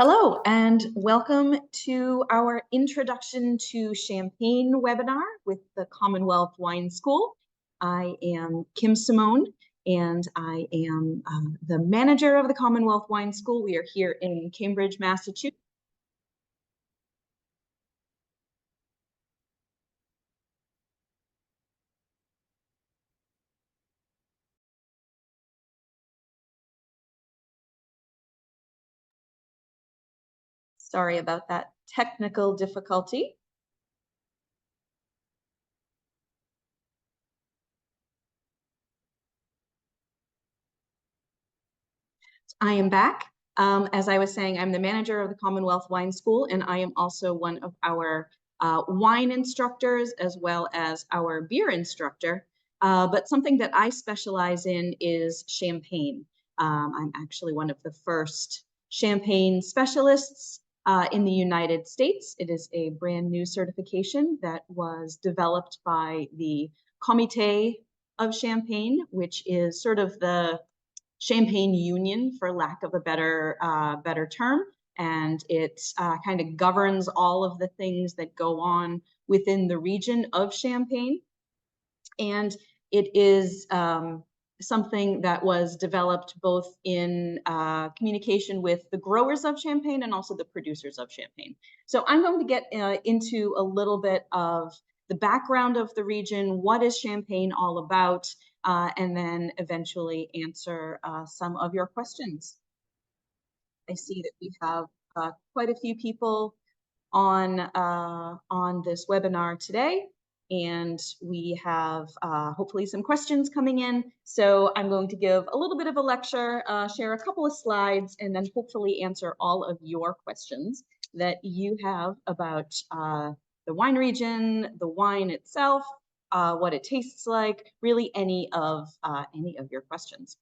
Hello, and welcome to our Introduction to Champagne webinar with the Commonwealth Wine School. I am Kim Simone, and I am the manager of the Commonwealth Wine School. We are here in Cambridge, Massachusetts. Sorry about that technical difficulty. I am back. As I was saying, I'm the manager of the Commonwealth Wine School, and I am also one of our wine instructors as well as our beer instructor. But something that I specialize in is champagne. I'm actually one of the first champagne specialists in the United States. It is a brand new certification that was developed by the Comité of Champagne, which is sort of the Champagne Union, for lack of a better term, and it kind of governs all of the things that go on within the region of Champagne. And it is something that was developed both in communication with the growers of Champagne and also the producers of Champagne. So I'm going to get into a little bit of the background of the region, what is Champagne all about, and then eventually answer some of your questions. I see that we have quite a few people on this webinar today, and we have hopefully some questions coming in. So I'm going to give a little bit of a lecture, share a couple of slides, and then hopefully answer all of your questions that you have about the wine region, the wine itself, what it tastes like, really any of your questions.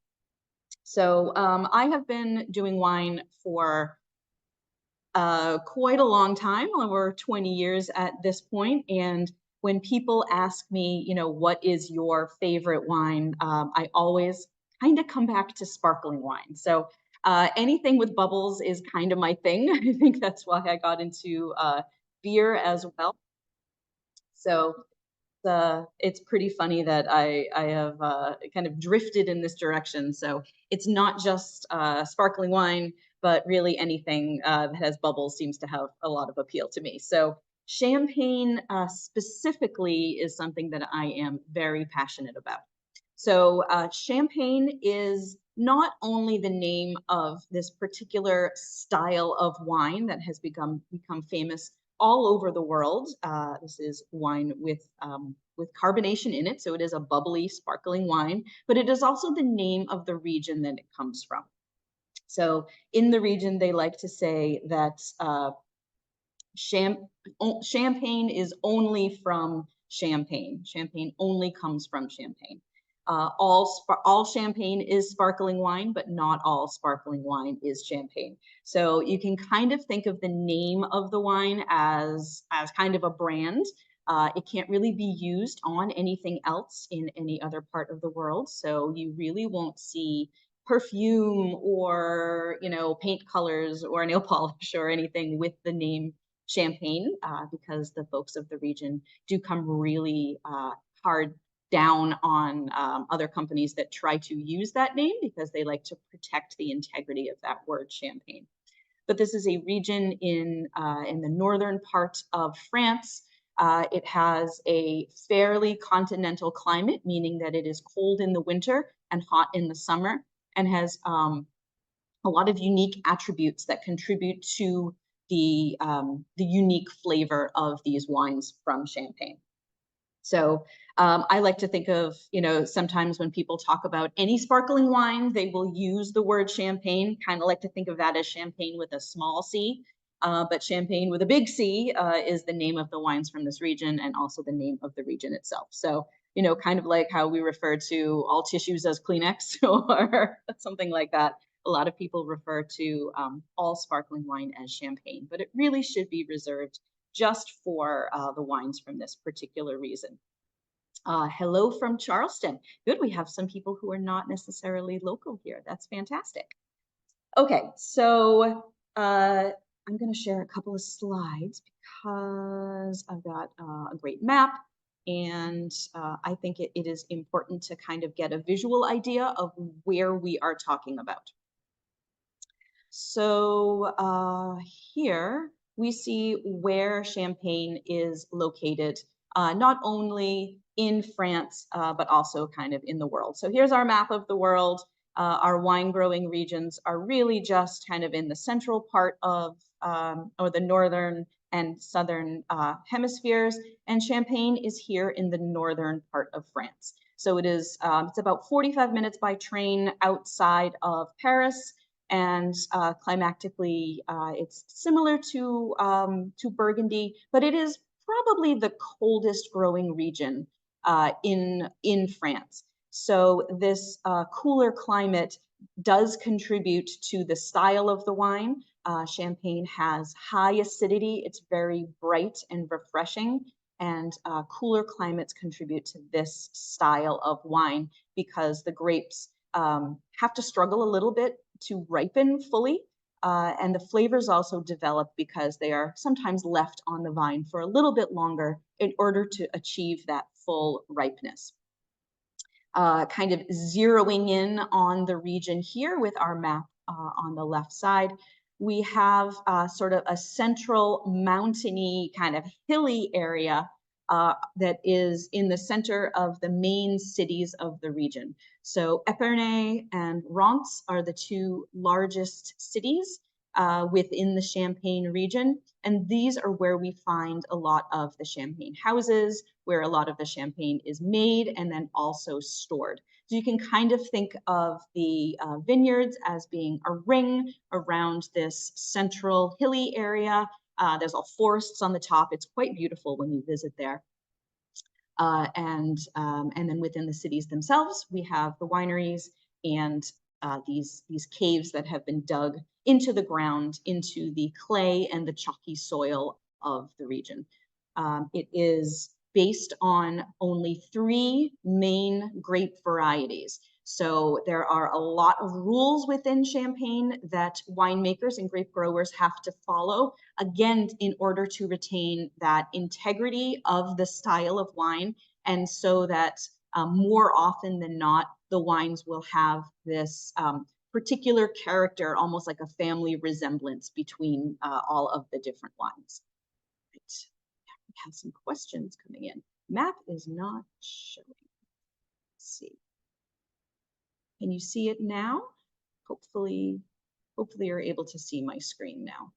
So I have been doing wine for quite a long time, over 20 years at this point. And when people ask me, you know, what is your favorite wine, I always kind of come back to sparkling wine. So anything with bubbles is kind of my thing. I think that's why I got into beer as well. So it's pretty funny that I have kind of drifted in this direction. So it's not just sparkling wine, but really anything that has bubbles seems to have a lot of appeal to me. So champagne specifically is something that I am very passionate about. So champagne is not only the name of this particular style of wine that has become famous all over the world. This is wine with carbonation in it, so it is a bubbly, sparkling wine, but it is also the name of the region that it comes from. So in the region, they like to say that champagne is only from Champagne. Champagne only comes from Champagne. All champagne is sparkling wine, but not all sparkling wine is champagne. So you can kind of think of the name of the wine as kind of a brand. It can't really be used on anything else in any other part of the world. So you really won't see perfume or, you know, paint colors or nail polish or anything with the name Champagne, because the folks of the region do come really hard down on other companies that try to use that name because they like to protect the integrity of that word champagne. But this is a region in the northern part of France. It has a fairly continental climate, meaning that it is cold in the winter and hot in the summer, and has a lot of unique attributes that contribute to the unique flavor of these wines from Champagne. So I like to think of, you know, sometimes when people talk about any sparkling wine, they will use the word champagne, kind of like to think of that as champagne with a small c. But champagne with a big C is the name of the wines from this region and also the name of the region itself. So, you know, kind of like how we refer to all tissues as Kleenex or something like that. A lot of people refer to all sparkling wine as champagne, but it really should be reserved just for the wines from this particular reason. Hello from Charleston. Good, we have some people who are not necessarily local here. That's fantastic. Okay, so I'm going to share a couple of slides because I've got a great map, and I think it is important to kind of get a visual idea of where we are talking about. So here we see where Champagne is located, not only in France, but also kind of in the world. So here's our map of the world. Our wine growing regions are really just kind of in the central part of, or the northern and southern hemispheres, and Champagne is here in the northern part of France. So it is, it's about 45 minutes by train outside of Paris, and climactically, it's similar to Burgundy, but it is probably the coldest growing region in France. So this cooler climate does contribute to the style of the wine. Champagne has high acidity. It's very bright and refreshing, and cooler climates contribute to this style of wine because the grapes have to struggle a little bit to ripen fully. And the flavors also develop because they are sometimes left on the vine for a little bit longer in order to achieve that full ripeness. Kind of zeroing in on the region here with our map on the left side, we have sort of a central mountainy kind of hilly area that is in the center of the main cities of the region. So Epernay and Reims are the two largest cities within the Champagne region. And these are where we find a lot of the Champagne houses, where a lot of the Champagne is made and then also stored. So you can kind of think of the vineyards as being a ring around this central hilly area. There's all forests on the top. It's quite beautiful when you visit there. And then within the cities themselves, we have the wineries and these caves that have been dug into the ground, into the clay and the chalky soil of the region. It is based on only 3 main grape varieties. So there are a lot of rules within Champagne that winemakers and grape growers have to follow, again, in order to retain that integrity of the style of wine, and so that more often than not, the wines will have this particular character, almost like a family resemblance between all of the different wines. Right. We have some questions coming in. Map is not showing. Let's see. Can you see it now? Hopefully you're able to see my screen now.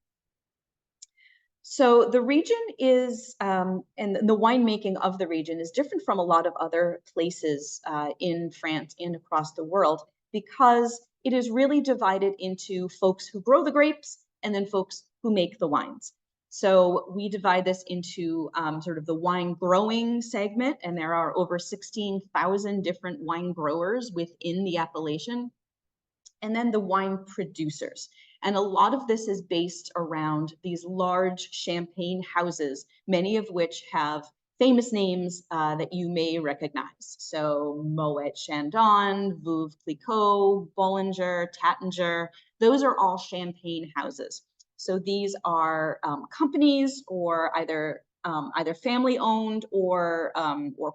So the region is, and the winemaking of the region is different from a lot of other places in France and across the world, because it is really divided into folks who grow the grapes and then folks who make the wines. So we divide this into sort of the wine growing segment, and there are over 16,000 different wine growers within the appellation, and then the wine producers. And a lot of this is based around these large champagne houses, many of which have famous names that you may recognize. So Moet Chandon, Veuve Clicquot, Bollinger, Tattinger, those are all champagne houses. So these are companies, or either family owned or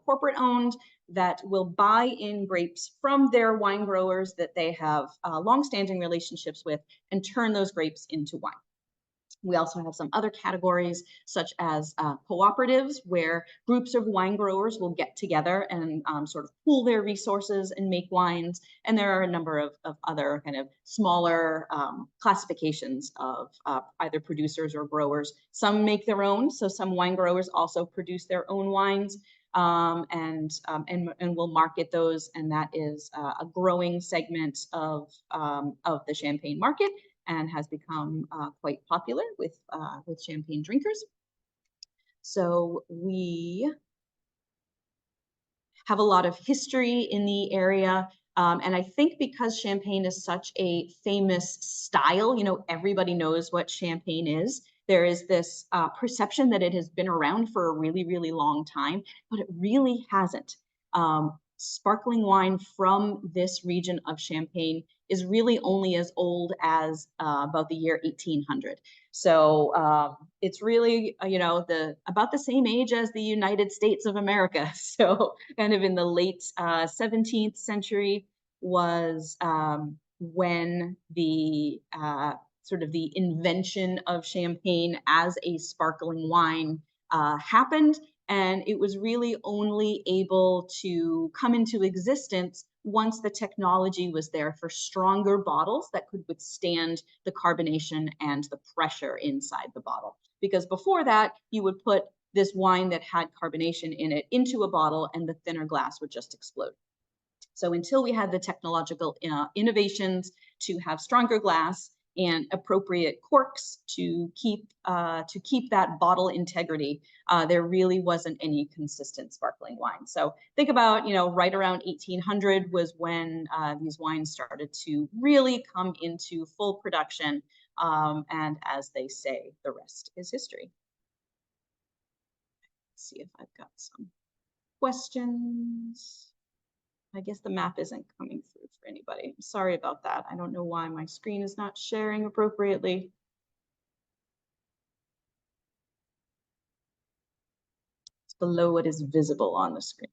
corporate owned, that will buy in grapes from their wine growers that they have longstanding relationships with and turn those grapes into wine. We also have some other categories, such as cooperatives, where groups of wine growers will get together and sort of pool their resources and make wines. And there are a number of other kind of smaller classifications of either producers or growers. Some make their own, so some wine growers also produce their own wines. And we'll market those, and that is a growing segment of the Champagne market, and has become quite popular with champagne drinkers. So we have a lot of history in the area. And I think because Champagne is such a famous style, you know, everybody knows what Champagne is. There is this perception that it has been around for a really, really long time, but it really hasn't. sparkling wine from this region of Champagne is really only as old as about the year 1800. So it's really, about the same age as the United States of America. So kind of in the late 17th century was when the sort of the invention of champagne as a sparkling wine happened. And it was really only able to come into existence once the technology was there for stronger bottles that could withstand the carbonation and the pressure inside the bottle. Because before that, you would put this wine that had carbonation in it into a bottle and the thinner glass would just explode. So until we had the technological innovations to have stronger glass and appropriate corks to keep that bottle integrity, there really wasn't any consistent sparkling wine. So think about, right around 1800 was when these wines started to really come into full production. And as they say, the rest is history. Let's see if I've got some questions. I guess the map isn't coming through for anybody. I'm sorry about that. I don't know why my screen is not sharing appropriately. It's below what is visible on the screen.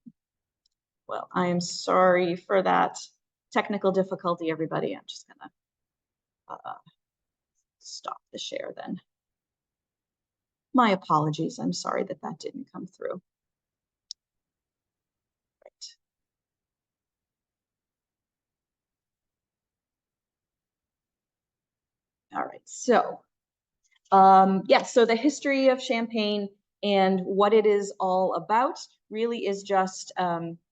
Well, I am sorry for that technical difficulty, everybody. I'm just gonna stop the share then. My apologies. I'm sorry that that didn't come through. All right, so so the history of Champagne and what it is all about really is just,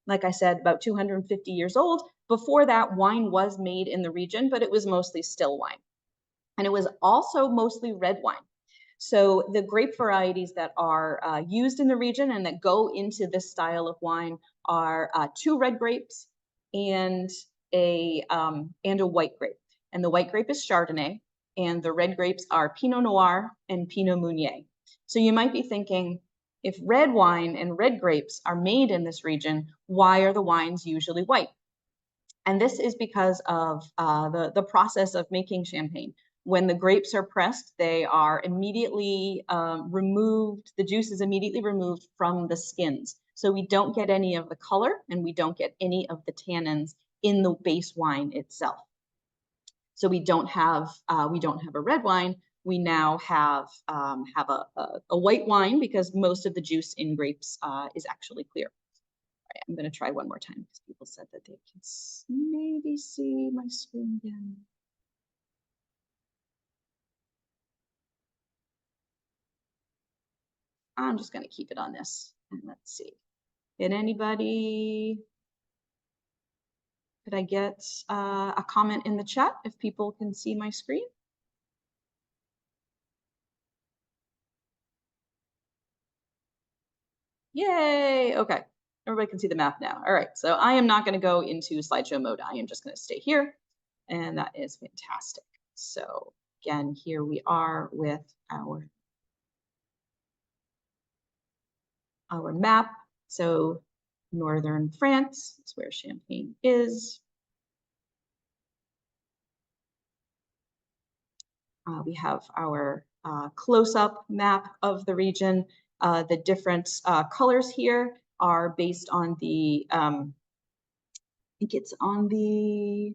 like I said, about 250 years old. Before that, wine was made in the region, but it was mostly still wine. And it was also mostly red wine. So the grape varieties that are used in the region and that go into this style of wine are 2 red grapes and a white grape. And the white grape is Chardonnay, and the red grapes are Pinot Noir and Pinot Meunier. So you might be thinking, if red wine and red grapes are made in this region, why are the wines usually white? And this is because of the process of making champagne. When the grapes are pressed, they are immediately removed, the juice is immediately removed from the skins. So we don't get any of the color and we don't get any of the tannins in the base wine itself. So we don't have a red wine. We now have a white wine because most of the juice in grapes is actually clear. All right, I'm going to try one more time because people said that they can maybe see my screen again. I'm just going to keep it on this. And let's see. Did anybody, could I get a comment in the chat if people can see my screen? Yay, okay. Everybody can see the map now. All right, so I am not going to go into slideshow mode. I am just going to stay here, and that is fantastic. So again, here we are with our map. So northern France is where Champagne is. We have our close-up map of the region. The different colors here are based on the, I think it's on the,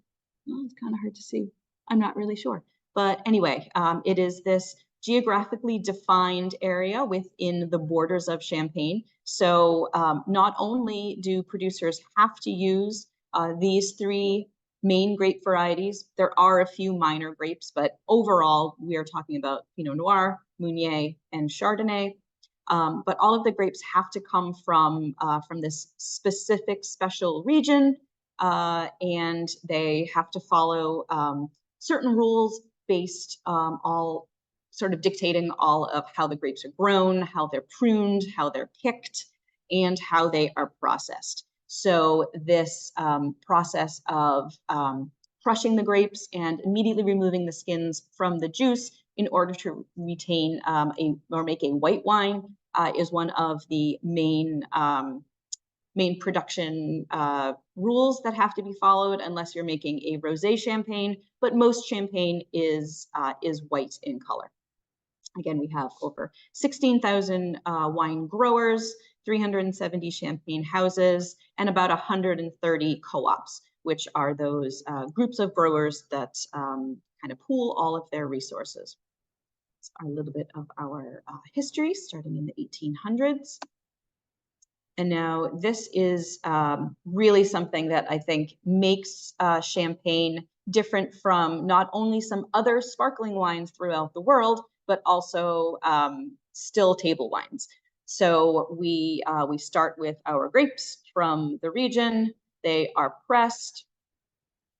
oh, it's kind of hard to see. I'm not really sure. But anyway, it is this geographically defined area within the borders of Champagne. So not only do producers have to use these 3 main grape varieties, there are a few minor grapes, but overall we are talking about Pinot Noir, Meunier, and Chardonnay. But all of the grapes have to come from this specific special region, and they have to follow certain rules based all sort of dictating all of how the grapes are grown, how they're pruned, how they're picked, and how they are processed. So this process of crushing the grapes and immediately removing the skins from the juice in order to retain or make a white wine is one of the main main production rules that have to be followed unless you're making a rosé champagne, but most champagne is white in color. Again, we have over 16,000 wine growers, 370 champagne houses, and about 130 co-ops, which are those groups of growers that kind of pool all of their resources. It's a little bit of our history, starting in the 1800s. And now this is really something that I think makes champagne different from not only some other sparkling wines throughout the world, but also still table wines. So we start with our grapes from the region. They are pressed,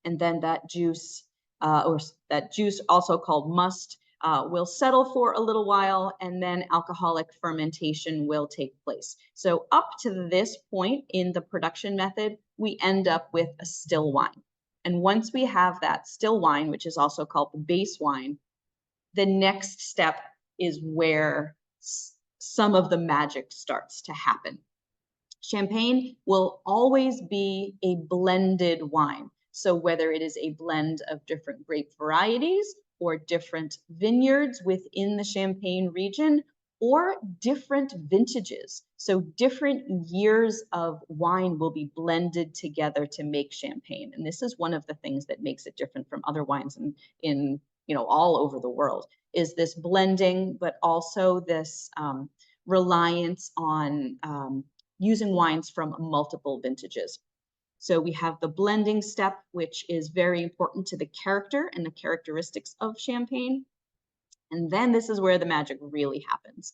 and then that juice, also called must, will settle for a little while, and then alcoholic fermentation will take place. So up to this point in the production method, we end up with a still wine. And once we have that still wine, which is also called the base wine, the next step is where some of the magic starts to happen. Champagne will always be a blended wine. So whether it is a blend of different grape varieties or different vineyards within the Champagne region, or different vintages. So different years of wine will be blended together to make champagne. And this is one of the things that makes it different from other wines in all over the world, is this blending, but also this reliance on using wines from multiple vintages. So we have the blending step, which is very important to the character and the characteristics of champagne. And then this is where the magic really happens.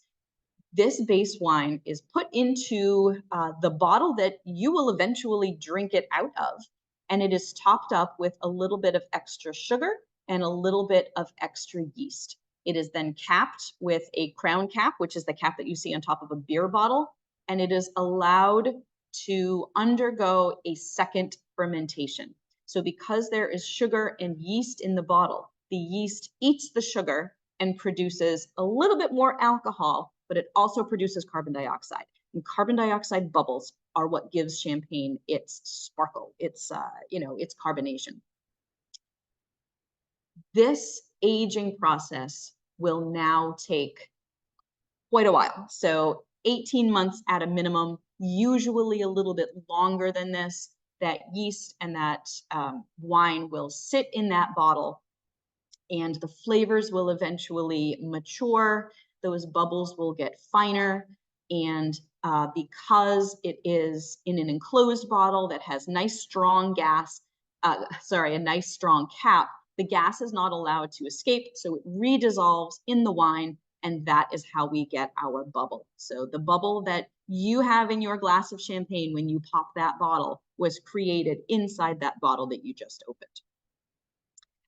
This base wine is put into the bottle that you will eventually drink it out of, and it is topped up with a little bit of extra sugar and a little bit of extra yeast. It is then capped with a crown cap, which is the cap that you see on top of a beer bottle, and it is allowed to undergo a second fermentation. So because there is sugar and yeast in the bottle, the yeast eats the sugar and produces a little bit more alcohol, but it also produces carbon dioxide. And carbon dioxide bubbles are what gives champagne its sparkle, its carbonation. This aging process will now take quite a while. So 18 months at a minimum, usually a little bit longer than this. That yeast and that wine will sit in that bottle, and the flavors will eventually mature. Those bubbles will get finer, and because it is in an enclosed bottle that has nice strong a nice strong cap, the gas is not allowed to escape, so it redissolves in the wine, and that is how we get our bubble. So the bubble that you have in your glass of champagne when you pop that bottle was created inside that bottle that you just opened.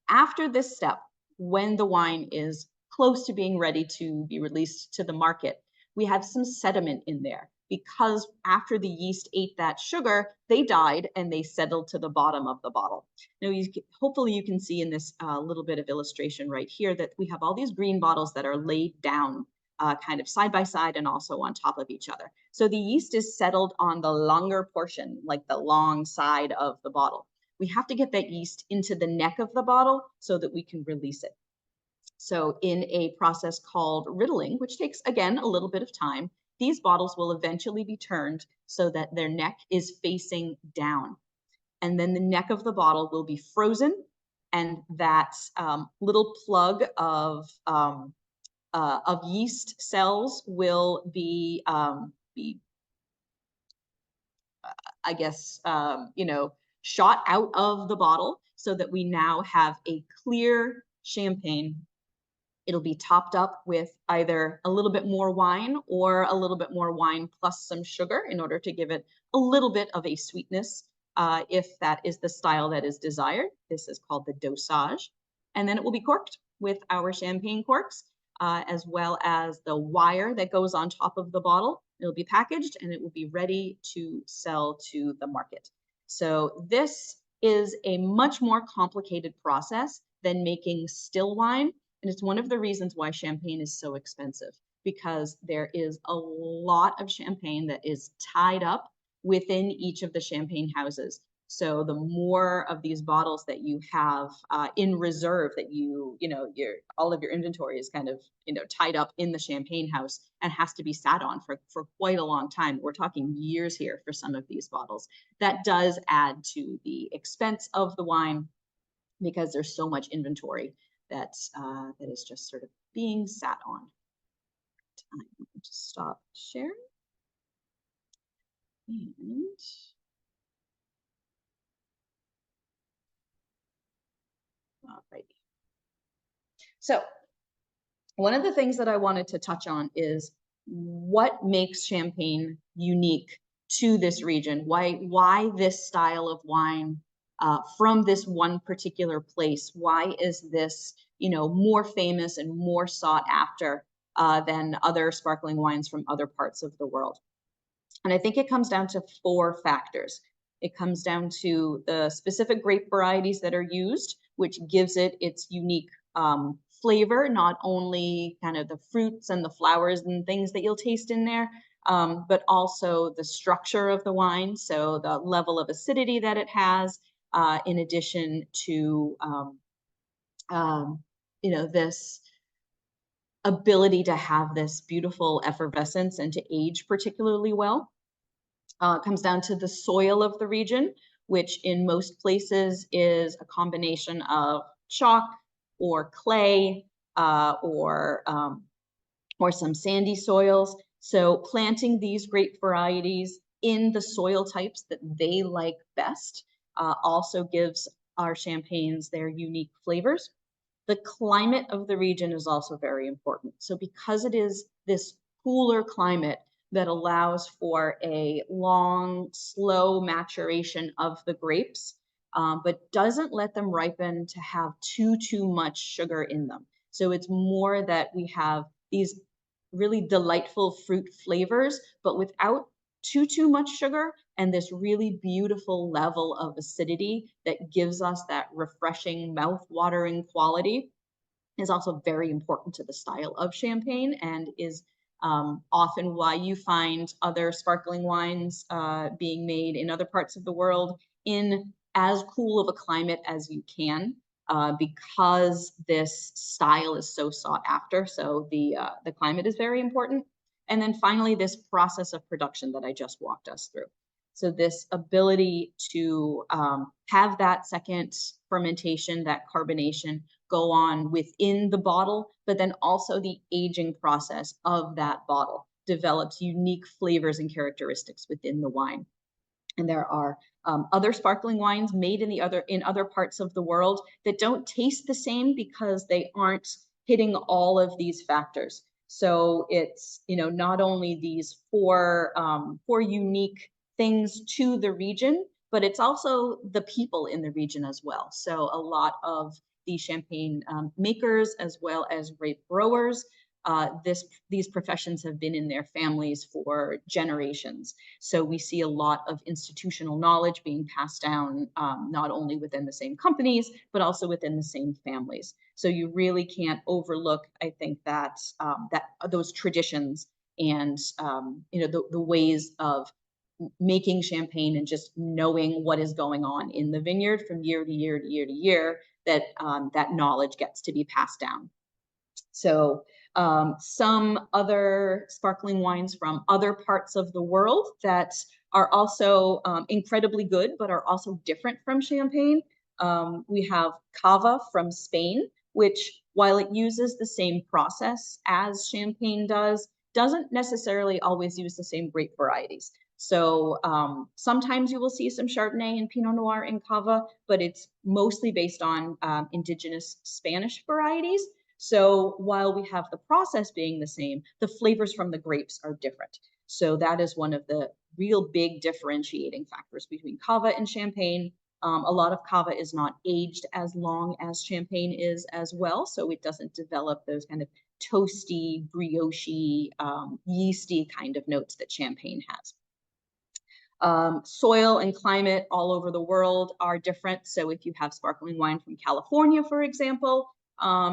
After this step, when the wine is close to being ready to be released to the market, we have some sediment in there, because after the yeast ate that sugar, they died and they settled to the bottom of the bottle. Now, hopefully you can see in this little bit of illustration right here that we have all these green bottles that are laid down kind of side by side and also on top of each other. So the yeast is settled on the longer portion, like the long side of the bottle. We have to get that yeast into the neck of the bottle so that we can release it. So in a process called riddling, which takes, again, a little bit of time, these bottles will eventually be turned so that their neck is facing down. And then the neck of the bottle will be frozen, and that little plug of yeast cells will be shot out of the bottle so that we now have a clear champagne. It'll be topped up with either a little bit more wine or a little bit more wine plus some sugar in order to give it a little bit of a sweetness, if that is the style that is desired. This is called the dosage. And then it will be corked with our champagne corks, as well as the wire that goes on top of the bottle. It'll be packaged and it will be ready to sell to the market. So this is a much more complicated process than making still wine. And it's one of the reasons why champagne is so expensive, because there is a lot of champagne that is tied up within each of the champagne houses. So the more of these bottles that you have in reserve, that all of your inventory is kind of tied up in the champagne house and has to be sat on for quite a long time. We're talking years here for some of these bottles. That does add to the expense of the wine because there's so much inventory that is just sort of being sat on. I'm going to stop sharing. And all right. So one of the things that I wanted to touch on is what makes Champagne unique to this region. Why this style of wine from this one particular place? Why is this more famous and more sought after than other sparkling wines from other parts of the world? And I think it comes down to 4 factors. It comes down to the specific grape varieties that are used, which gives it its unique flavor, not only kind of the fruits and the flowers and things that you'll taste in there, but also the structure of the wine. So the level of acidity that it has, in addition to, this ability to have this beautiful effervescence and to age particularly well. Comes down to the soil of the region, which in most places is a combination of chalk or clay or some sandy soils. So planting these grape varieties in the soil types that they like best also gives our champagnes their unique flavors. The climate of the region is also very important. So because it is this cooler climate that allows for a long, slow maturation of the grapes, but doesn't let them ripen to have too much sugar in them. So it's more that we have these really delightful fruit flavors, but without too much sugar, and this really beautiful level of acidity that gives us that refreshing, mouth-watering quality is also very important to the style of champagne, and is often why you find other sparkling wines being made in other parts of the world in as cool of a climate as you can, because this style is so sought after. So the climate is very important. And then finally, this process of production that I just walked us through. So this ability to have that second fermentation, that carbonation, go on within the bottle, but then also the aging process of that bottle develops unique flavors and characteristics within the wine. And there are other sparkling wines made in other parts of the world that don't taste the same because they aren't hitting all of these factors. So it's not only these four unique things to the region, but it's also the people in the region as well. So a lot of the champagne makers as well as grape growers, these professions have been in their families for generations. So we see a lot of institutional knowledge being passed down, not only within the same companies, but also within the same families. So you really can't overlook, I think, that those traditions and the ways of making champagne and just knowing what is going on in the vineyard from year to year to year to year, that that knowledge gets to be passed down. So some other sparkling wines from other parts of the world that are also incredibly good, but are also different from champagne. We have cava from Spain, which, while it uses the same process as champagne does, doesn't necessarily always use the same grape varieties. So sometimes you will see some Chardonnay and Pinot Noir in cava, but it's mostly based on indigenous Spanish varieties. So while we have the process being the same, the flavors from the grapes are different. So that is one of the real big differentiating factors between cava and champagne. A lot of cava is not aged as long as champagne is as well, so it doesn't develop those kind of toasty, brioche, yeasty kind of notes that champagne has. Soil and climate all over the world are different. So if you have sparkling wine from California, for example,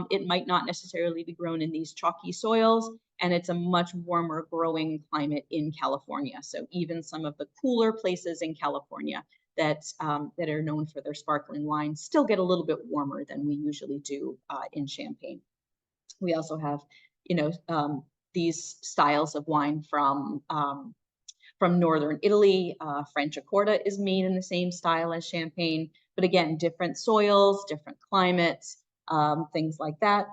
it might not necessarily be grown in these chalky soils. and it's a much warmer growing climate in California. So even some of the cooler places in California that are known for their sparkling wine still get a little bit warmer than we usually do in Champagne. We also have, these styles of wine from northern Italy. Franciacorta is made in the same style as Champagne, but again, different soils, different climates, things like that.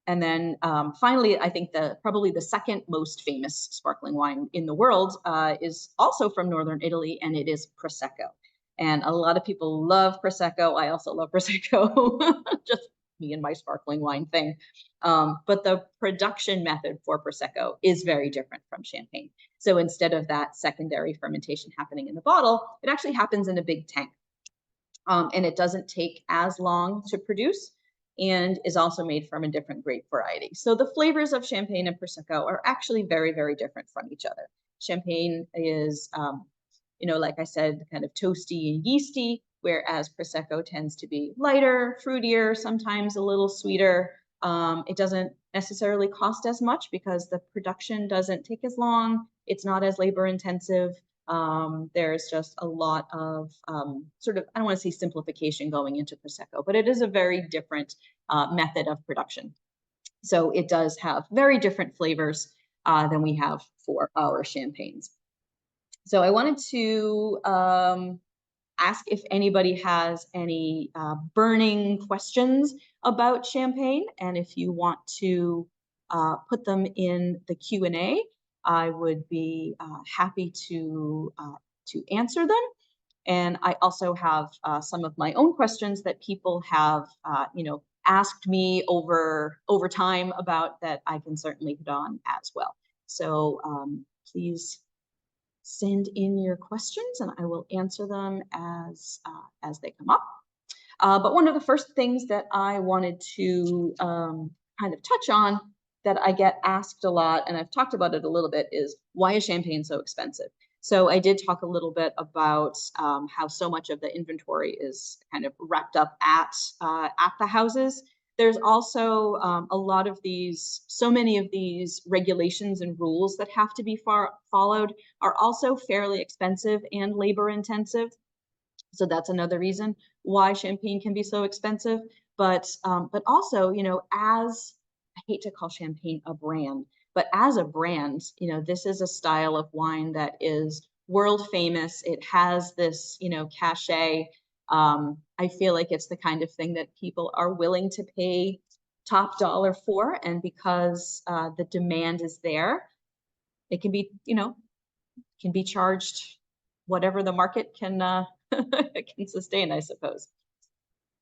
And then finally, I think probably the second most famous sparkling wine in the world is also from northern Italy, and it is Prosecco. And a lot of people love Prosecco. I also love Prosecco, just me and my sparkling wine thing. But the production method for Prosecco is very different from Champagne. So instead of that secondary fermentation happening in the bottle, it actually happens in a big tank. And it doesn't take as long to produce and is also made from a different grape variety. So the flavors of Champagne and Prosecco are actually very, very different from each other. Champagne is, like I said, kind of toasty and yeasty, whereas Prosecco tends to be lighter, fruitier, sometimes a little sweeter. It doesn't necessarily cost as much because the production doesn't take as long. It's not as labor intensive. There's just a lot of sort of, I don't want to say simplification going into Prosecco, but it is a very different method of production. So it does have very different flavors than we have for our champagnes. So I wanted to ask if anybody has any burning questions about Champagne, and if you want to put them in the Q&A, I would be happy to answer them. And I also have some of my own questions that people have, asked me over time about that I can certainly hit on as well. So please send in your questions and I will answer them as they come up. But one of the first things that I wanted to kind of touch on that I get asked a lot, and I've talked about it a little bit, is why is Champagne so expensive? So I did talk a little bit about how so much of the inventory is kind of wrapped up at the houses. There's also a lot of these, so many of these regulations and rules that have to be followed are also fairly expensive and labor intensive. So that's another reason why Champagne can be so expensive. But also, as I hate to call Champagne a brand, but as a brand, this is a style of wine that is world famous. It has this, cachet. I feel like it's the kind of thing that people are willing to pay top dollar for. And because the demand is there, it can be, can be charged whatever the market can can sustain, I suppose.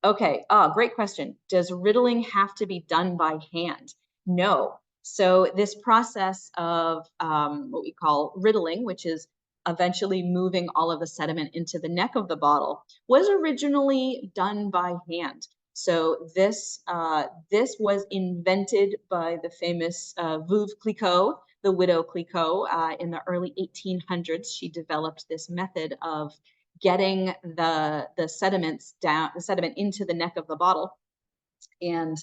Okay, great question. Does riddling have to be done by hand? No. So this process of what we call riddling, which is eventually moving all of the sediment into the neck of the bottle, was originally done by hand. So this was invented by the famous Veuve Clicquot, the widow Clicquot, in the early 1800s. She developed this method of getting the sediment into the neck of the bottle. And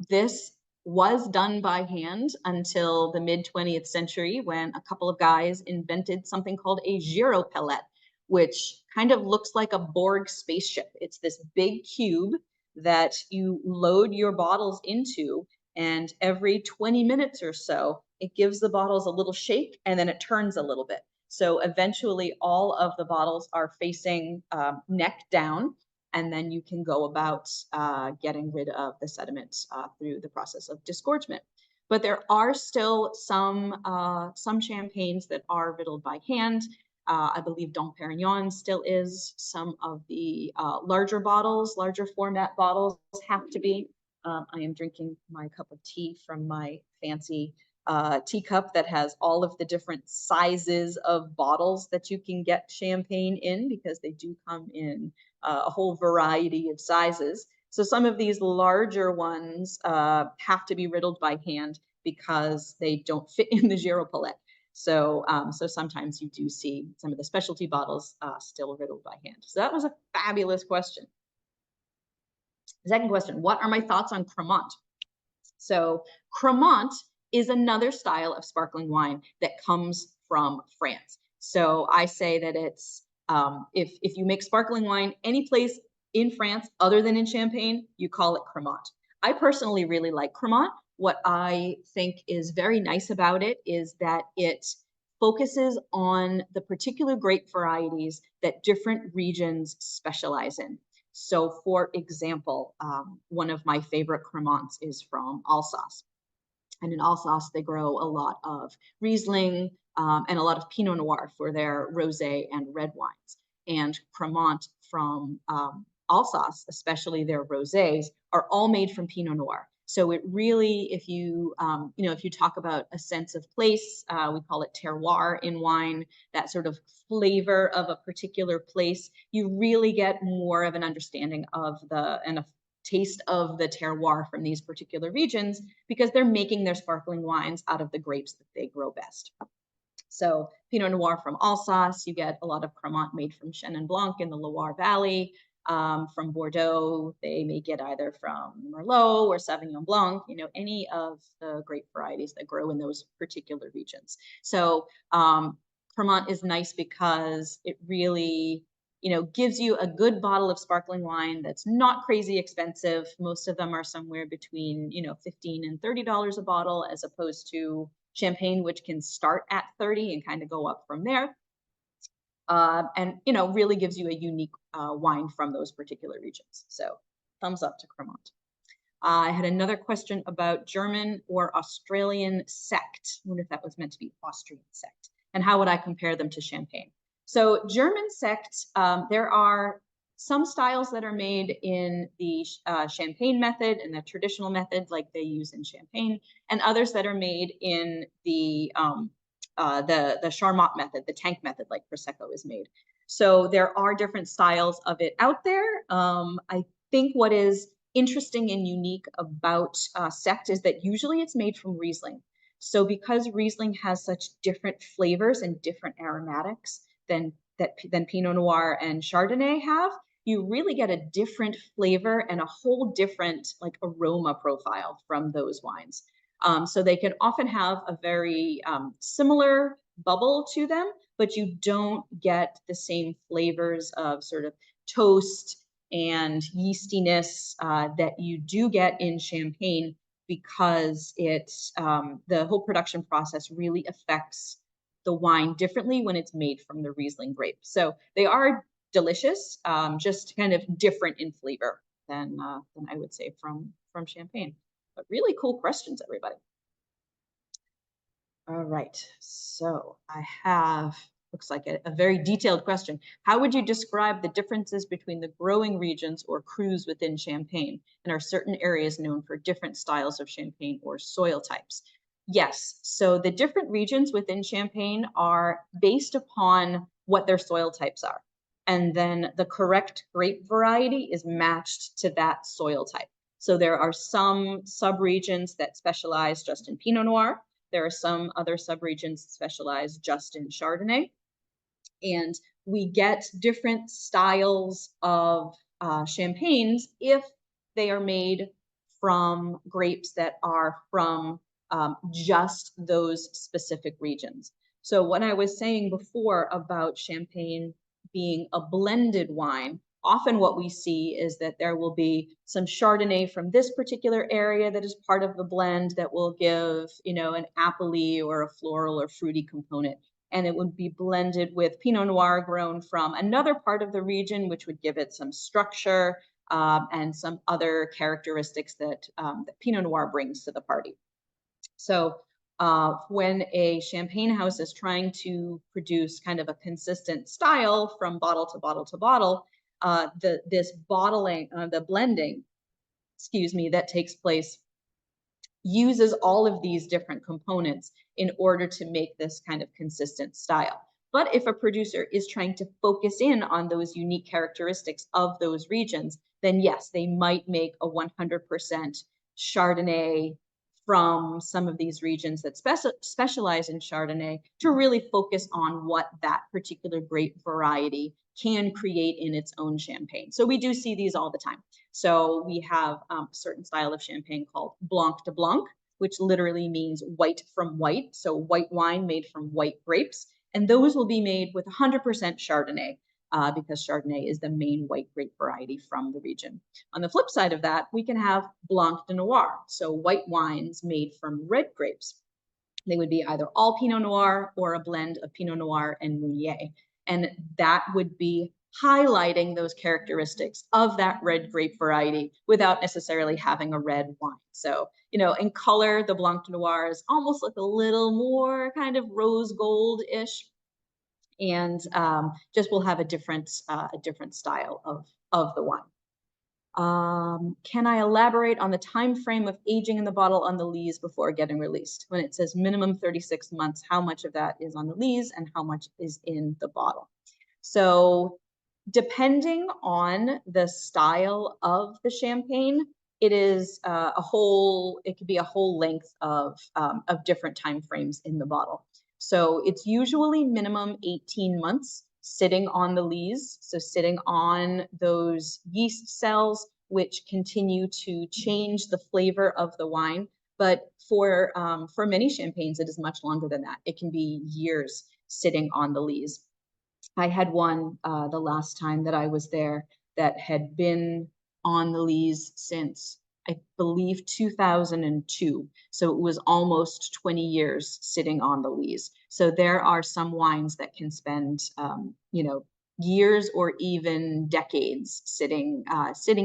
this was done by hand until the mid 20th century, when a couple of guys invented something called a gyropellet, which kind of looks like a Borg spaceship. It's this big cube that you load your bottles into, and every 20 minutes or so, it gives the bottles a little shake and then it turns a little bit. So eventually all of the bottles are facing neck down, and then you can go about getting rid of the sediment through the process of disgorgement. But there are still some champagnes that are riddled by hand. I believe Dom Perignon still is. Some of the larger bottles, larger format bottles have to be. I am drinking my cup of tea from my fancy teacup that has all of the different sizes of bottles that you can get champagne in, because they do come in a whole variety of sizes. So some of these larger ones have to be riddled by hand because they don't fit in the gyropellet. So sometimes you do see some of the specialty bottles still riddled by hand. So that was a fabulous question. Second question, what are my thoughts on Cremant? So Cremant is another style of sparkling wine that comes from France. So I say that it's, if you make sparkling wine any place in France other than in Champagne, you call it Cremant. I personally really like Cremant. What I think is very nice about it is that it focuses on the particular grape varieties that different regions specialize in. So, for example, one of my favorite Cremants is from Alsace. And in Alsace, they grow a lot of Riesling and a lot of Pinot Noir for their rosé and red wines. And Cremant from Alsace, especially their rosés, are all made from Pinot Noir. So it really, if you, if you talk about a sense of place, we call it terroir in wine, that sort of flavor of a particular place, you really get more of an understanding of and a taste of the terroir from these particular regions because they're making their sparkling wines out of the grapes that they grow best. So Pinot Noir from Alsace, you get a lot of Cremant made from Chenin Blanc in the Loire Valley. From Bordeaux, they make it either from Merlot or Sauvignon Blanc, any of the grape varieties that grow in those particular regions. So Cremant is nice because it really gives you a good bottle of sparkling wine that's not crazy expensive. Most of them are somewhere between, $15 and $30 a bottle, as opposed to Champagne, which can start at 30 and kind of go up from there. And really gives you a unique wine from those particular regions. So thumbs up to Cremant. I had another question about German or Australian sect. I wonder if that was meant to be Austrian sect. And how would I compare them to Champagne? So German sect, there are some styles that are made in the Champagne method and the traditional method like they use in Champagne, and others that are made in the Charmat method, the tank method, like Prosecco is made. So there are different styles of it out there. I think what is interesting and unique about sect is that usually it's made from Riesling. So because Riesling has such different flavors and different aromatics than Pinot Noir and Chardonnay have, you really get a different flavor and a whole different aroma profile from those wines. So they can often have a very similar bubble to them, but you don't get the same flavors of sort of toast and yeastiness that you do get in Champagne, because it's the whole production process really affects the wine differently when it's made from the Riesling grape. So they are delicious, just kind of different in flavor than I would say from Champagne. But really cool questions, everybody. All right, so I have, looks like a very detailed question. How would you describe the differences between the growing regions or crus within Champagne? And are certain areas known for different styles of Champagne or soil types? Yes, so the different regions within Champagne are based upon what their soil types are. And then the correct grape variety is matched to that soil type. So there are some subregions that specialize just in Pinot Noir. There are some other subregions that specialize just in Chardonnay. And we get different styles of champagnes if they are made from grapes that are from just those specific regions. So what I was saying before about Champagne being a blended wine, often what we see is that there will be some Chardonnay from this particular area that is part of the blend that will give, an appley or a floral or fruity component. And it would be blended with Pinot Noir grown from another part of the region, which would give it some structure and some other characteristics that Pinot Noir brings to the party. So when a champagne house is trying to produce kind of a consistent style from bottle to bottle to bottle, this bottling, the blending, that takes place uses all of these different components in order to make this kind of consistent style. But if a producer is trying to focus in on those unique characteristics of those regions, then yes, they might make a 100% Chardonnay from some of these regions that specialize in Chardonnay to really focus on what that particular grape variety can create in its own champagne. So we do see these all the time. So we have a certain style of champagne called Blanc de Blanc which literally means white from white. So white wine made from white grapes. And those will be made with 100% Chardonnay, because Chardonnay is the main white grape variety from the region. On the flip side of that, we can have Blanc de Noir, so white wines made from red grapes. They would be either all Pinot Noir or a blend of Pinot Noir and Meunier. And that would be highlighting those characteristics of that red grape variety without necessarily having a red wine. So, in color, the Blanc de Noir is almost like a little more kind of rose gold-ish, and just will have a different style of the wine. Can I elaborate on the time frame of aging in the bottle on the lees before getting released? When it says minimum 36 months, how much of that is on the lees and how much is in the bottle? So depending on the style of the champagne, it is it could be a whole length of different time frames in the bottle. So it's usually minimum 18 months sitting on the lees, so sitting on those yeast cells, which continue to change the flavor of the wine. But for many champagnes, it is much longer than that. It can be years sitting on the lees. I had one the last time that I was there that had been on the lees since, I believe, 2002. So it was almost 20 years sitting on the lees. So there are some wines that can spend, years or even decades sitting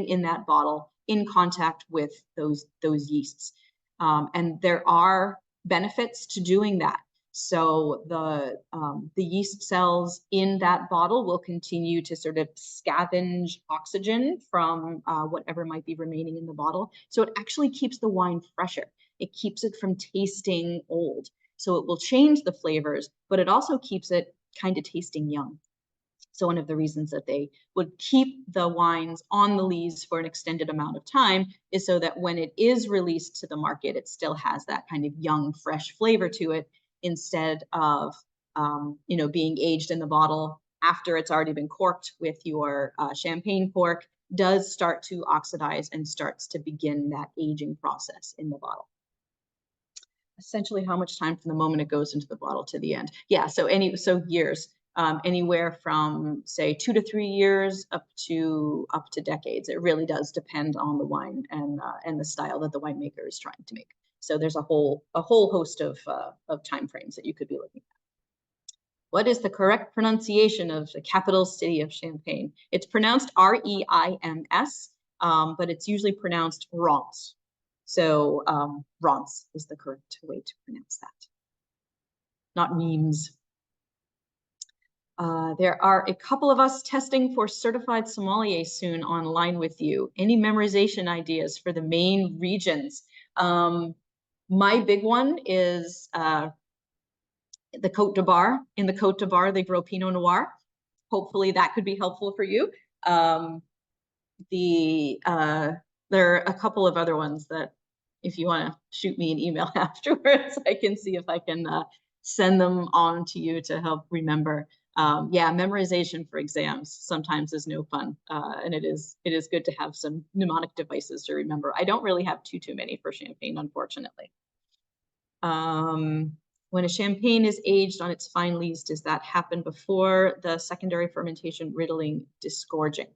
in that bottle in contact with those yeasts. And there are benefits to doing that. So the yeast cells in that bottle will continue to sort of scavenge oxygen from whatever might be remaining in the bottle. So it actually keeps the wine fresher. It keeps it from tasting old. So it will change the flavors, but it also keeps it kind of tasting young. So one of the reasons that they would keep the wines on the lees for an extended amount of time is so that when it is released to the market, it still has that kind of young, fresh flavor to it, instead of being aged in the bottle after it's already been corked with your champagne cork, does start to oxidize and starts to begin that aging process in the bottle. Essentially, how much time from the moment it goes into the bottle to the end? Yeah, so years. Anywhere from, say, 2 to 3 years up to decades. It really does depend on the wine and the style that the winemaker is trying to make. So there's a whole host of timeframes that you could be looking at. What is the correct pronunciation of the capital city of Champagne? It's pronounced R-E-I-M-S, but it's usually pronounced Reims. So Reims is the correct way to pronounce that, not memes. There are a couple of us testing for certified sommelier soon online with you. Any memorization ideas for the main regions? My big one is the Côte d'Ivoire. In the Côte d'Ivoire, they grow Pinot Noir. Hopefully that could be helpful for you. There are a couple of other ones that, if you want to shoot me an email afterwards, I can see if I can send them on to you to help remember. Yeah, memorization for exams sometimes is no fun, and it is good to have some mnemonic devices to remember. I don't really have too many for champagne, unfortunately. When a champagne is aged on its fine lees, does that happen before the secondary fermentation, riddling, disgorging?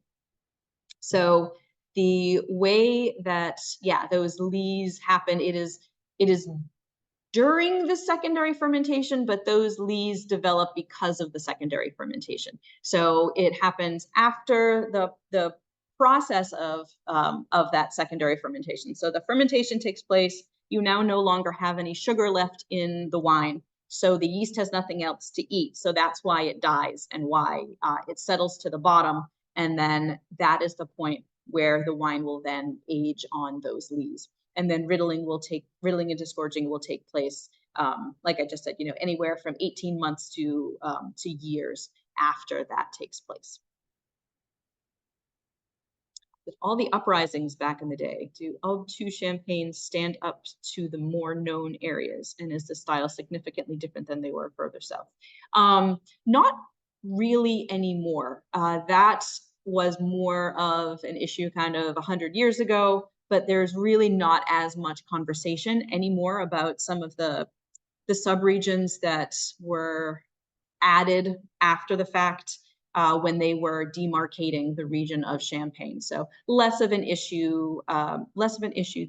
So the way that, yeah, those lees happen, it is during the secondary fermentation, but those lees develop because of the secondary fermentation. So it happens after the process of that secondary fermentation. So the fermentation takes place. You now no longer have any sugar left in the wine. So the yeast has nothing else to eat. So that's why it dies and why it settles to the bottom. And then that is the point where the wine will then age on those lees. And then riddling and disgorging will take place, like I just said, anywhere from 18 months to years after that takes place. With all the uprisings back in the day, do Aube champagnes stand up to the more known areas? And is the style significantly different than they were further south? Not really anymore. That was more of an issue kind of 100 years ago. but there's really not as much conversation anymore about some of the subregions that were added after the fact when they were demarcating the region of Champagne. So less of an issue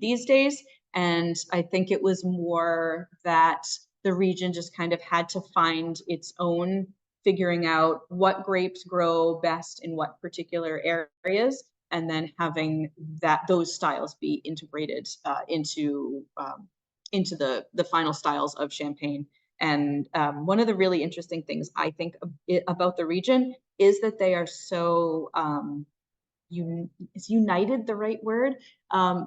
these days. And I think it was more that the region just kind of had to find its own, figuring out what grapes grow best in what particular areas, and then having those styles be integrated into the final styles of Champagne. And one of the really interesting things I think about the region is that they are so is united the right word?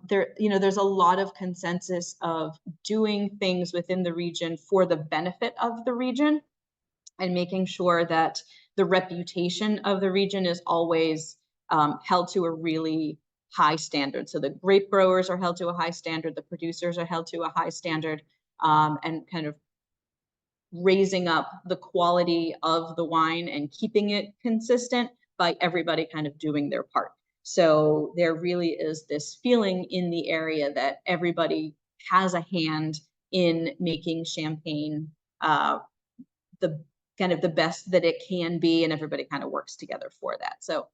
There's a lot of consensus of doing things within the region for the benefit of the region, and making sure that the reputation of the region is always held to a really high standard. So the grape growers are held to a high standard, the producers are held to a high standard, and kind of raising up the quality of the wine and keeping it consistent by everybody kind of doing their part. So there really is this feeling in the area that everybody has a hand in making Champagne the kind of the best that it can be, and everybody kind of works together for that. So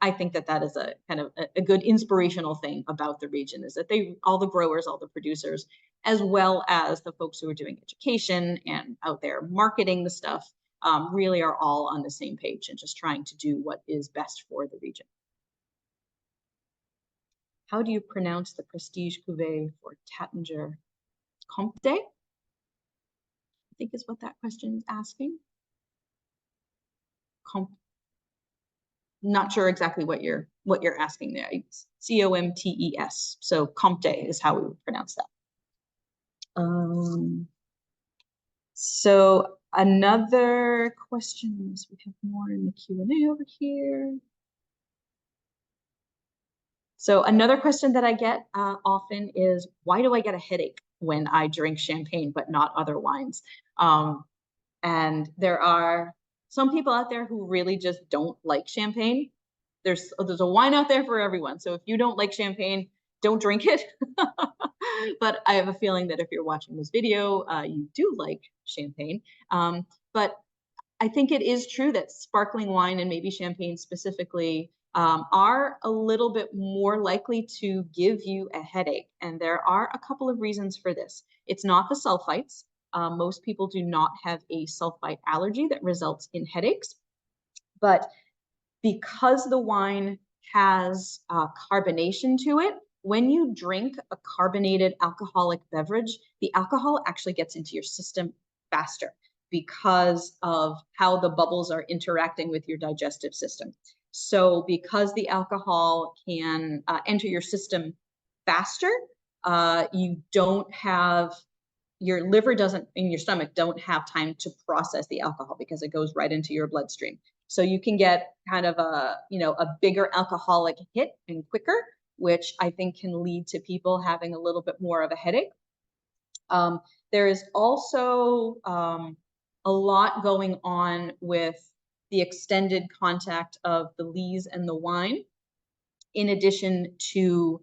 I think that is a kind of a good inspirational thing about the region, is that all the growers, all the producers, as well as the folks who are doing education and out there marketing the stuff, really are all on the same page and just trying to do what is best for the region. How do you pronounce the prestige cuvee for Taittinger? Comte, I think is what that question is asking. Comte. Not sure exactly what you're asking there. It's Comtes. So Comte is how we would pronounce that. So another question, we have more in the Q&A over here. So another question that I get often is, why do I get a headache when I drink Champagne but not other wines? And there are some people out there who really just don't like Champagne. There's a wine out there for everyone. So if you don't like Champagne, don't drink it. But I have a feeling that if you're watching this video, you do like Champagne. But I think it is true that sparkling wine, and maybe Champagne specifically, are a little bit more likely to give you a headache. And there are a couple of reasons for this. It's not the sulfites. Most people do not have a sulfite allergy that results in headaches. But because the wine has carbonation to it, when you drink a carbonated alcoholic beverage, the alcohol actually gets into your system faster because of how the bubbles are interacting with your digestive system. So because the alcohol can enter your system faster, you don't have, your liver doesn't, in your stomach, don't have time to process the alcohol because it goes right into your bloodstream. So you can get kind of a bigger alcoholic hit and quicker, which I think can lead to people having a little bit more of a headache. There is also a lot going on with the extended contact of the lees and the wine, in addition to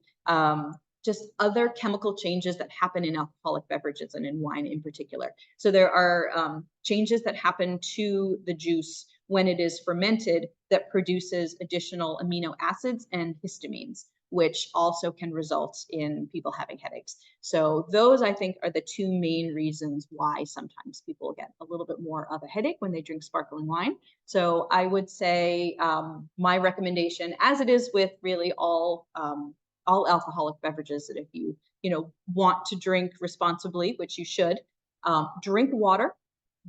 just other chemical changes that happen in alcoholic beverages and in wine in particular. So there are changes that happen to the juice when it is fermented that produces additional amino acids and histamines, which also can result in people having headaches. So those, I think, are the two main reasons why sometimes people get a little bit more of a headache when they drink sparkling wine. So I would say my recommendation, as it is with really all alcoholic beverages, that if you want to drink responsibly, which you should, drink water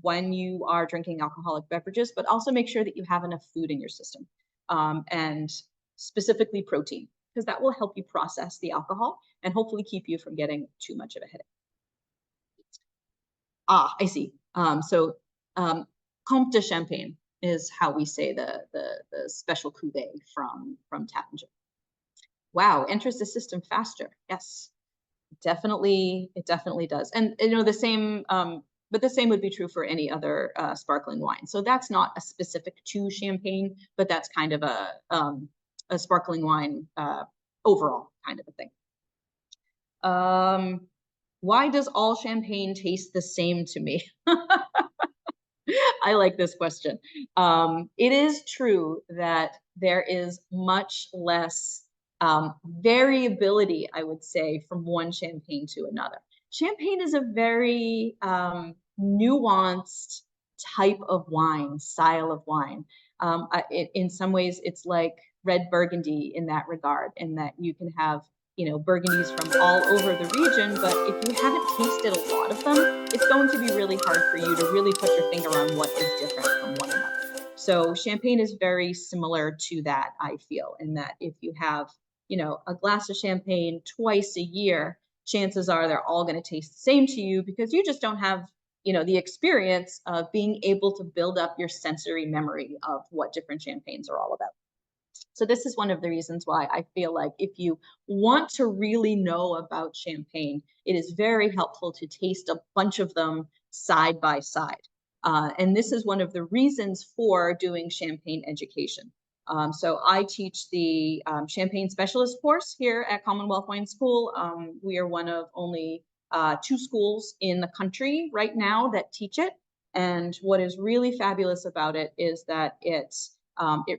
when you are drinking alcoholic beverages, but also make sure that you have enough food in your system, and specifically protein, because that will help you process the alcohol and hopefully keep you from getting too much of a headache. I see. Comte de Champagne is how we say the special cuvee from Taittinger. Wow, enters the system faster. Yes, definitely, it definitely does. And the same, but the same would be true for any other sparkling wine. So that's not a specific to Champagne, but that's kind of a sparkling wine overall kind of a thing. Why does all champagne taste the same to me? I like this question. It is true that there is much less variability, I would say, from one champagne to another. Champagne is a very nuanced type of wine, style of wine. In some ways, it's like red Burgundy in that regard, in that you can have Burgundies from all over the region, but if you haven't tasted a lot of them, it's going to be really hard for you to really put your finger on what is different from one another. So champagne is very similar to that, I feel, in that if you have, a glass of champagne twice a year, chances are they're all going to taste the same to you because you just don't have, the experience of being able to build up your sensory memory of what different champagnes are all about. So this is one of the reasons why I feel like if you want to really know about champagne, it is very helpful to taste a bunch of them side by side. And this is one of the reasons for doing champagne education. So I teach the Champagne Specialist course here at Commonwealth Wine School. We are one of only 2 schools in the country right now that teach it. And what is really fabulous about it is that it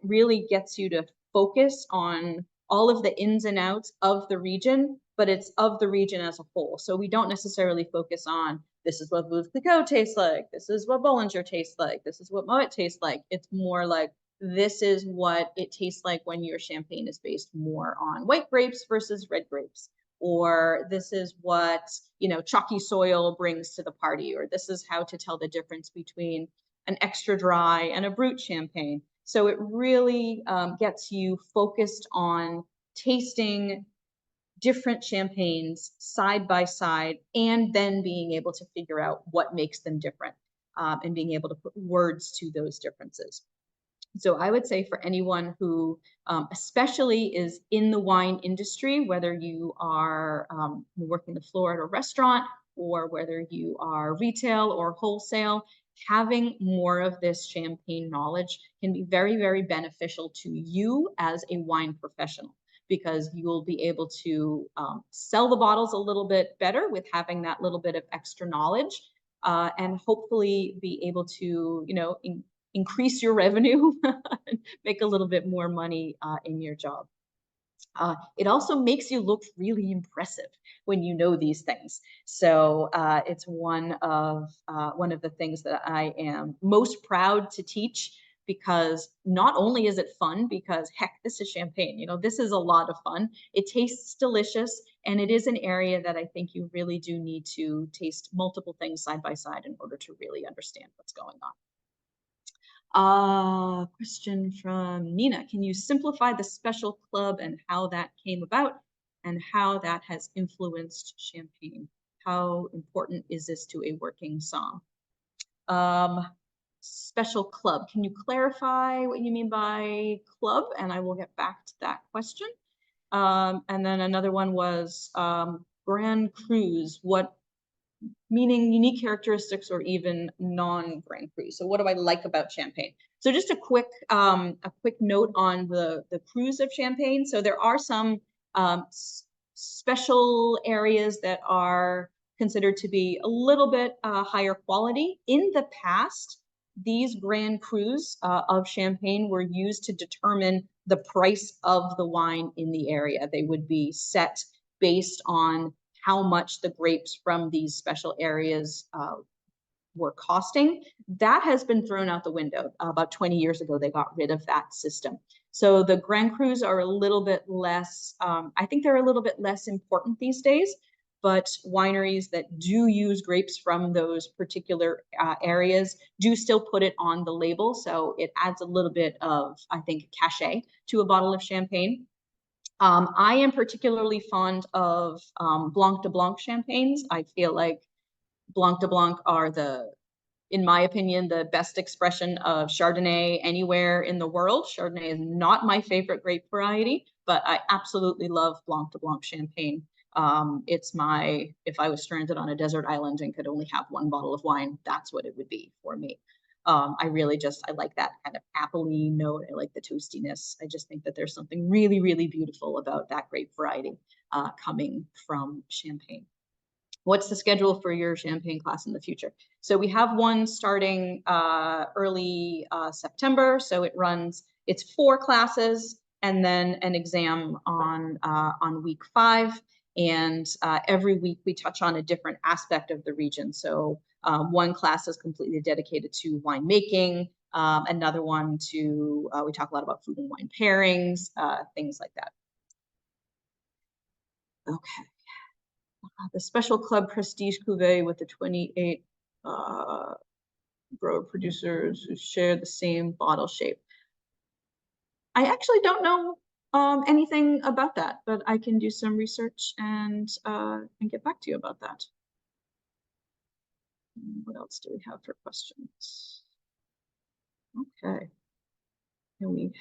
really gets you to focus on all of the ins and outs of the region, but it's of the region as a whole. So we don't necessarily focus on this is what Veuve Clicquot tastes like, this is what Bollinger tastes like, this is what Moet tastes like. It's more like this is what it tastes like when your champagne is based more on white grapes versus red grapes. Or this is what, chalky soil brings to the party, or this is how to tell the difference between an extra dry and a brut champagne. So it really gets you focused on tasting different champagnes side by side and then being able to figure out what makes them different and being able to put words to those differences. So I would say for anyone who especially is in the wine industry, whether you are working the floor at a restaurant or whether you are retail or wholesale, having more of this champagne knowledge can be very, very beneficial to you as a wine professional because you will be able to sell the bottles a little bit better with having that little bit of extra knowledge and hopefully be able to, increase your revenue, make a little bit more money in your job. It also makes you look really impressive when you know these things. So it's one of the things that I am most proud to teach because not only is it fun, because heck, this is champagne. This is a lot of fun. It tastes delicious, and it is an area that I think you really do need to taste multiple things side by side in order to really understand what's going on. Question from Nina. Can you simplify the special club and how that came about and how that has influenced champagne? How important is this to a working som? Special club. Can you clarify what you mean by club? And I will get back to that question. And then another one was Grand Cru's. What meaning unique characteristics or even non-Grand Cru. So what do I like about champagne? So just a quick note on the crus of champagne. So there are some special areas that are considered to be a little bit higher quality. In the past, these Grand Crus of champagne were used to determine the price of the wine in the area. They would be set based on how much the grapes from these special areas were costing. That has been thrown out the window. About 20 years ago, they got rid of that system. So the Grand Crus are a little bit less, I think they're a little bit less important these days, but wineries that do use grapes from those particular areas do still put it on the label. So it adds a little bit of, I think, cachet to a bottle of champagne. I am particularly fond of Blanc de Blanc champagnes. I feel like Blanc de Blanc are in my opinion, the best expression of Chardonnay anywhere in the world. Chardonnay is not my favorite grape variety, but I absolutely love Blanc de Blanc champagne. If I was stranded on a desert island and could only have one bottle of wine, that's what it would be for me. I like that kind of appley note. I like the toastiness. I just think that there's something really, really beautiful about that grape variety coming from Champagne. What's the schedule for your Champagne class in the future? So we have one starting early September. So it's 4 classes and then an exam on week 5. And every week we touch on a different aspect of the region. So one class is completely dedicated to winemaking. Another one we talk a lot about food and wine pairings, things like that. Okay. The Special Club Prestige Cuvée with the 28 grower producers who share the same bottle shape. I actually don't know anything about that, but I can do some research and get back to you about that. What else do we have for questions? Okay. And we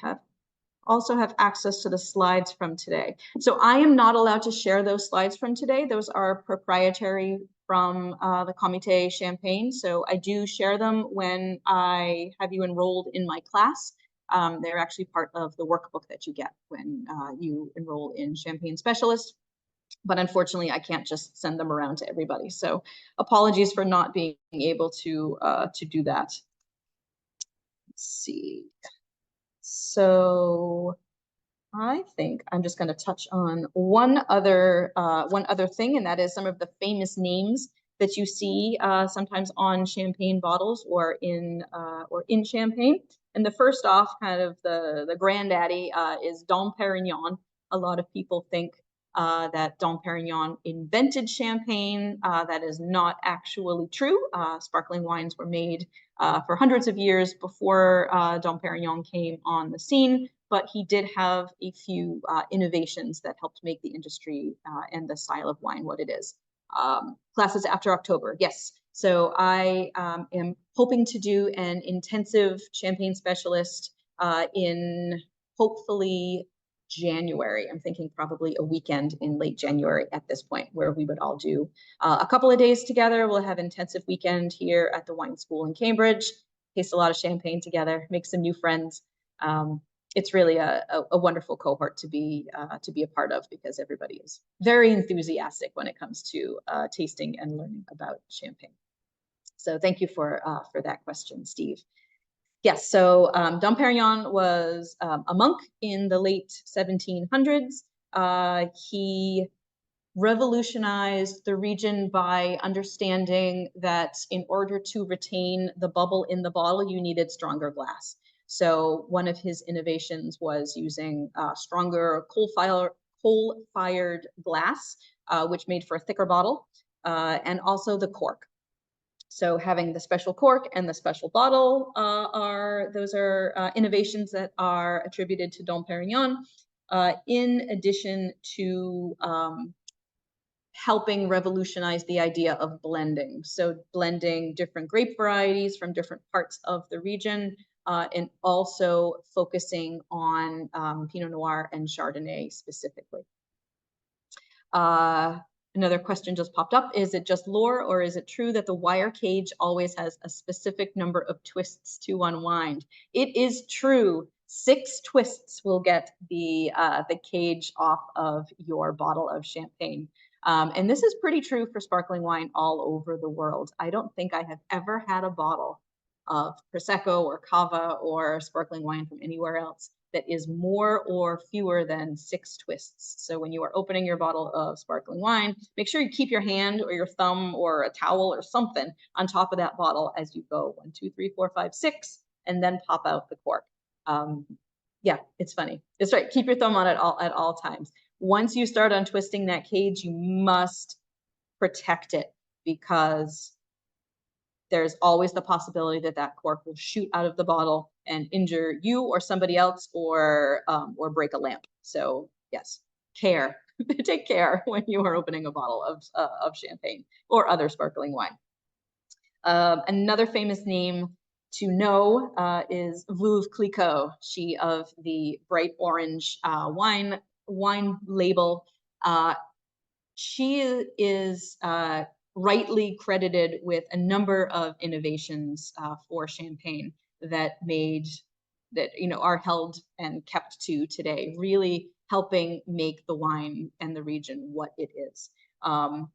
also have access to the slides from today. So I am not allowed to share those slides from today. Those are proprietary from the Comité Champagne. So I do share them when I have you enrolled in my class. They're actually part of the workbook that you get when you enroll in Champagne Specialist. But unfortunately, I can't just send them around to everybody. So apologies for not being able to do that. Let's see. So I think I'm just going to touch on one other thing, and that is some of the famous names that you see sometimes on Champagne bottles or in Champagne. And the first off, kind of the granddaddy is Dom Perignon. A lot of people think that Dom Perignon invented Champagne. That is not actually true. Sparkling wines were made for hundreds of years before Dom Perignon came on the scene, but he did have a few innovations that helped make the industry and the style of wine what it is. Classes after October, yes. So I am hoping to do an intensive Champagne Specialist in hopefully January. I'm thinking probably a weekend in late January at this point, where we would all do a couple of days together. We'll have intensive weekend here at the wine school in Cambridge, taste a lot of champagne together, make some new friends. It's really a wonderful cohort to be a part of, because everybody is very enthusiastic when it comes to tasting and learning about champagne. So thank you for that question, Steve. Yes, so Dom Perignon was a monk in the late 1700s. He revolutionized the region by understanding that in order to retain the bubble in the bottle, you needed stronger glass. So one of his innovations was using stronger coal-fired glass, which made for a thicker bottle, and also the cork. So having the special cork and the special bottle are innovations that are attributed to Dom Perignon, in addition to helping revolutionize the idea of blending. So blending different grape varieties from different parts of the region, and also focusing on Pinot Noir and Chardonnay specifically. Another question just popped up. Is it just lore, or is it true that the wire cage always has a specific number of twists to unwind? It is true. 6 twists will get the cage off of your bottle of champagne. And this is pretty true for sparkling wine all over the world. I don't think I have ever had a bottle of Prosecco or Cava or sparkling wine from anywhere else that is more or fewer than 6 twists. So when you are opening your bottle of sparkling wine, make sure you keep your hand or your thumb or a towel or something on top of that bottle as you go 1, 2, 3, 4, 5, 6, and then pop out the cork. Yeah, it's funny. It's right. Keep your thumb on it at all times. Once you start untwisting that cage, you must protect it, because there's always the possibility that that cork will shoot out of the bottle and injure you or somebody else, or break a lamp. So yes, care. Take care when you are opening a bottle of champagne or other sparkling wine. Another famous name to know is Veuve Clicquot, she of the bright orange wine label. She is rightly credited with a number of innovations for champagne that are held and kept to today, really helping make the wine and the region what it is. One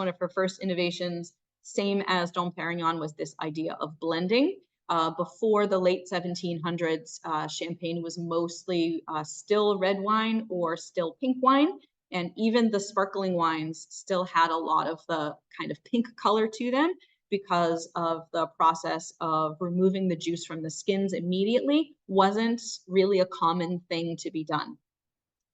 of her first innovations, same as Dom Perignon, was this idea of blending. Before the late 1700s, champagne was mostly still red wine or still pink wine. And even the sparkling wines still had a lot of the kind of pink color to them because of the process of removing the juice from the skins immediately wasn't really a common thing to be done.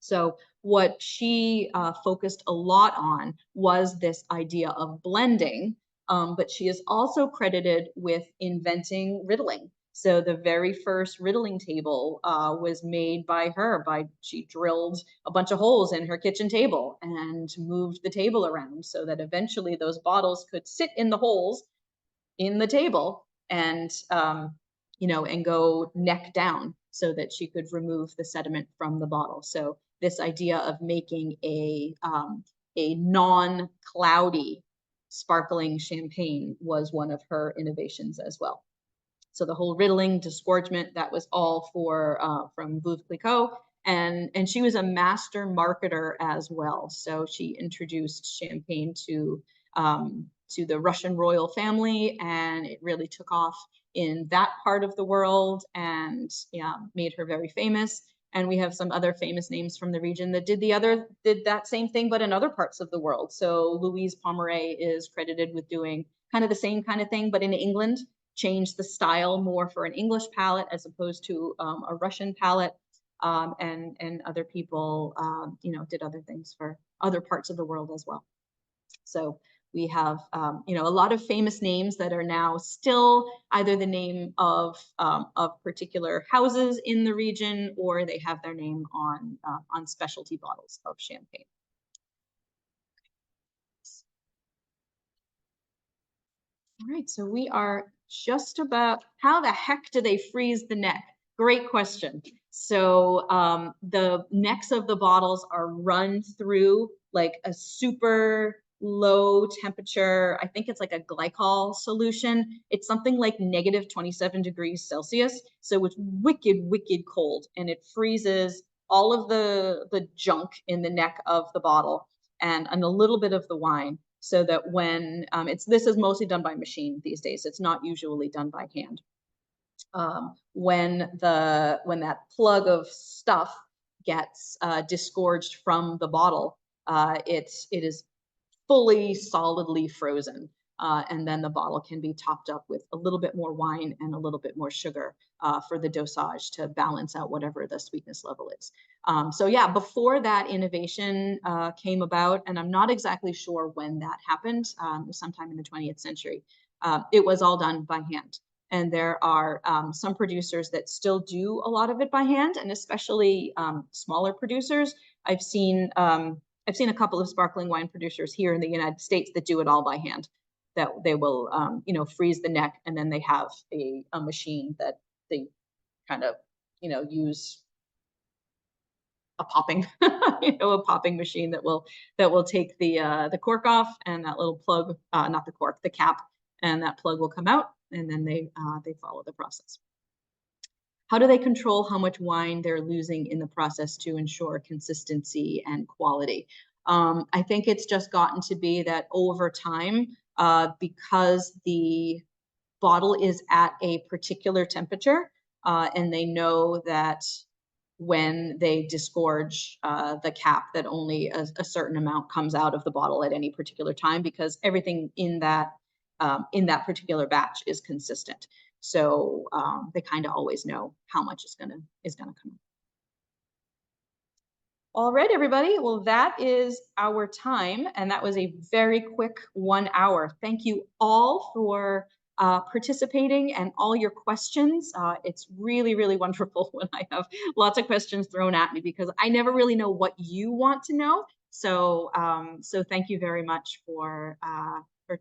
So what she focused a lot on was this idea of blending, but she is also credited with inventing riddling. So the very first riddling table was made by her. She drilled a bunch of holes in her kitchen table and moved the table around so that eventually those bottles could sit in the holes in the table and and go neck down so that she could remove the sediment from the bottle. So this idea of making a non-cloudy sparkling champagne was one of her innovations as well. So the whole riddling, disgorgement, that was all from Veuve Clicquot. And she was a master marketer as well. So she introduced champagne to the Russian royal family, and it really took off in that part of the world and made her very famous. And we have some other famous names from the region that did that same thing, but in other parts of the world. So Louise Pomeray is credited with doing kind of the same kind of thing, but in England, changed the style more for an English palate as opposed to a Russian palate. And other people, did other things for other parts of the world as well. So we have, a lot of famous names that are now still either the name of particular houses in the region, or they have their name on specialty bottles of champagne. All right, so we are just about, how the heck do they freeze the neck? Great question. So the necks of the bottles are run through like a super low temperature, I think it's like a glycol solution. It's something like negative 27 degrees Celsius. So it's wicked, wicked cold, and it freezes all of the junk in the neck of the bottle and a little bit of the wine, so that when this is mostly done by machine these days. It's not usually done by hand. When that plug of stuff gets disgorged from the bottle, it is fully solidly frozen. And then the bottle can be topped up with a little bit more wine and a little bit more sugar for the dosage to balance out whatever the sweetness level is. So yeah, before that innovation came about, and I'm not exactly sure when that happened, sometime in the 20th century, it was all done by hand. And there are some producers that still do a lot of it by hand, and especially smaller producers. I've seen a couple of sparkling wine producers here in the United States that do it all by hand, that they will, freeze the neck, and then they have a machine that they kind of, use a popping, a popping machine that will take the cork off, and that little plug, not the cork, the cap, and that plug will come out, and then they follow the process. How do they control how much wine they're losing in the process to ensure consistency and quality? I think it's just gotten to be that over time, because the bottle is at a particular temperature, and they know that when they disgorge the cap, that only a certain amount comes out of the bottle at any particular time, because everything in that particular batch is consistent. So they kind of always know how much is gonna come. All right, everybody. Well, that is our time, and that was a very quick 1 hour. Thank you all for participating and all your questions. It's really, really wonderful when I have lots of questions thrown at me, because I never really know what you want to know. So, so thank you very much for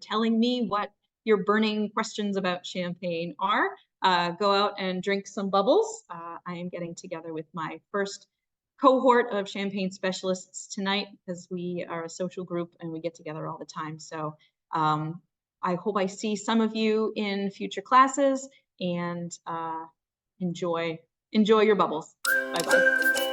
telling me what your burning questions about champagne are. Go out and drink some bubbles. I am getting together with my first cohort of champagne specialists tonight because we are a social group and we get together all the time. So I hope I see some of you in future classes, and enjoy your bubbles. Bye bye.